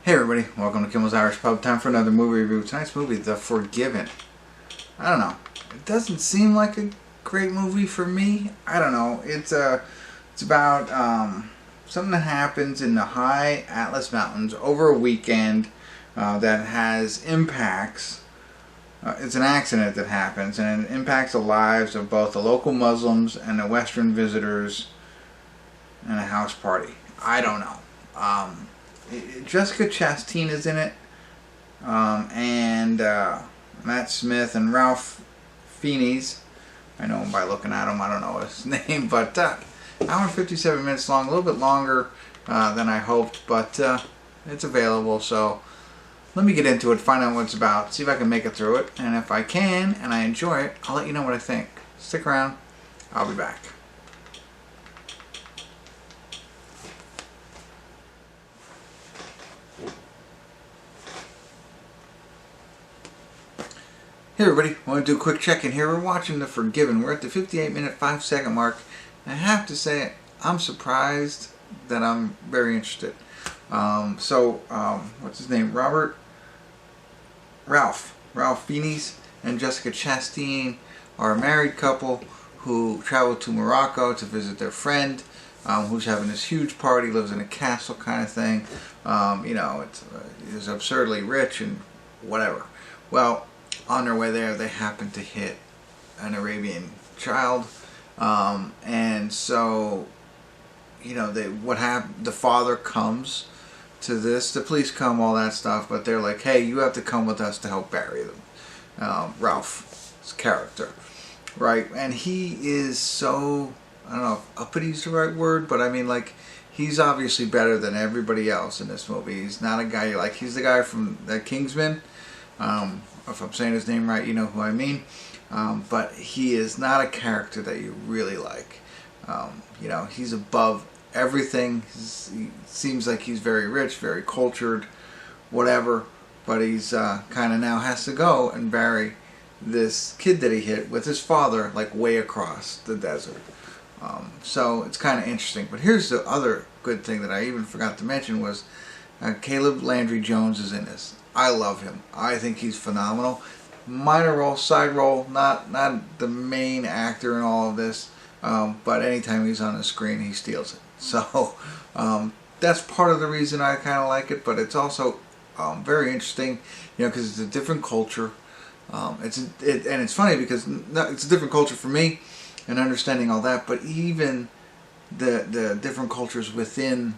Hey everybody, welcome to Kimmel's Irish Pub. Time for another movie review. Tonight's movie, The Forgiven. I don't know. It doesn't seem like a great movie for me. I don't know. It's about something that happens in the high Atlas Mountains over a weekend that has impacts. It's an accident that happens, and it impacts the lives of both the local Muslims and the Western visitors and a house party. I don't know. Jessica Chastain is in it, and Matt Smith and Ralph Fiennes. I know him by looking at him. I don't know his name, but hour and 57 minutes long, a little bit longer than I hoped, but it's available. So let me get into it, find out what it's about, see if I can make it through it, and if I can and I enjoy it, I'll let you know what I think. Stick around. I'll be back. Hey everybody, I want to do a quick check-in here. We're watching The Forgiven. We're at the 58-minute, 5-second mark. And I have to say, I'm surprised that I'm very interested. What's his name? Ralph Fiennes and Jessica Chastain are a married couple who travel to Morocco to visit their friend, who's having this huge party, lives in a castle kind of thing. It's absurdly rich and whatever. Well, on their way there, they happen to hit an Arabian child, and so, the father comes to this, the police come, all that stuff, but they're like, hey, you have to come with us to help bury them. Ralph's character, right? And he is so, I don't know if uppity is the right word, but I mean, like, he's obviously better than everybody else in this movie. He's not a guy you like. He's the guy from the Kingsman. If I'm saying his name right, you know who I mean. But he is not a character that you really like. He's above everything. He seems like he's very rich, very cultured, whatever. But he's kind of now has to go and bury this kid that he hit with his father, like way across the desert. So it's kind of interesting. But here's the other good thing that I even forgot to mention was Caleb Landry Jones is in this. I love him. I think he's phenomenal. Minor role, side role, not the main actor in all of this, but anytime he's on the screen, he steals it. So that's part of the reason I kind of like it, but it's also very interesting, because it's a different culture. And it's funny because it's a different culture for me, and understanding all that, but even the different cultures within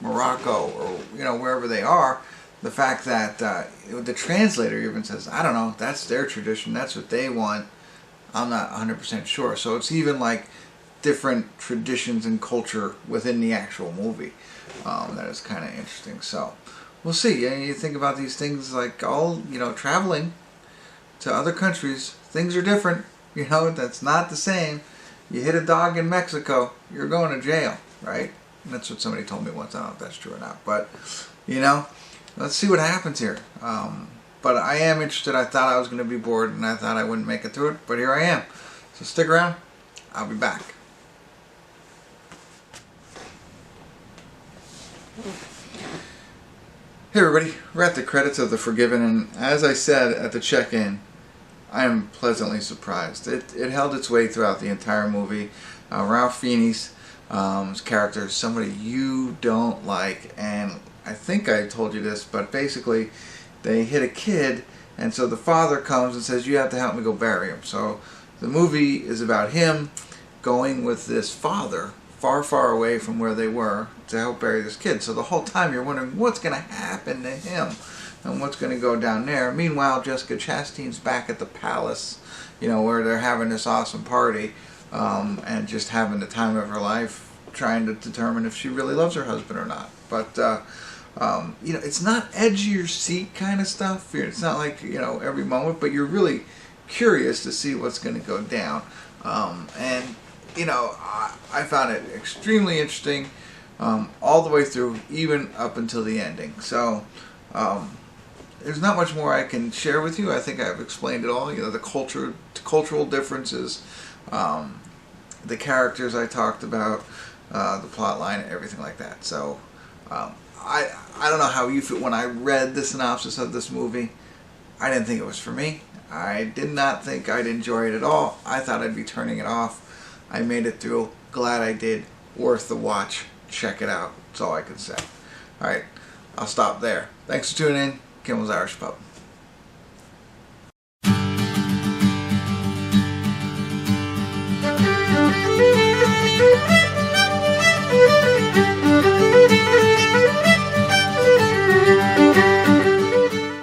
Morocco or wherever they are. The fact that the translator even says, I don't know, that's their tradition, that's what they want, I'm not 100% sure. So it's even like different traditions and culture within the actual movie. That is kind of interesting. So we'll see. You think about these things like traveling to other countries, things are different. That's not the same. You hit a dog in Mexico, you're going to jail, right? And that's what somebody told me once. I don't know if that's true or not. But, let's see what happens here. But I am interested. I thought I was going to be bored, and I thought I wouldn't make it through it, but here I am. So stick around. I'll be back. Hey everybody, we're at the credits of The Forgiven, and as I said at the check-in, I am pleasantly surprised. It held its way throughout the entire movie. Ralph Fiennes' his character is somebody you don't like, and I think I told you this, but basically they hit a kid, and so the father comes and says, you have to help me go bury him. So the movie is about him going with this father far, far away from where they were to help bury this kid. So the whole time you're wondering what's going to happen to him and what's going to go down there. Meanwhile, Jessica Chastain's back at the palace, where they're having this awesome party and just having the time of her life, trying to determine if she really loves her husband or not. But it's not edge of your seat kind of stuff. It's not like, every moment, but you're really curious to see what's going to go down. I found it extremely interesting all the way through, even up until the ending. So there's not much more I can share with you. I think I've explained it all. The cultural differences, the characters I talked about, the plot line, everything like that. So I don't know how you feel. When I read the synopsis of this movie, I didn't think it was for me. I did not think I'd enjoy it at all. I thought I'd be turning it off. I made it through. Glad I did. Worth the watch. Check it out. That's all I can say. Alright, I'll stop there. Thanks for tuning in. Kimmel's Irish Pub.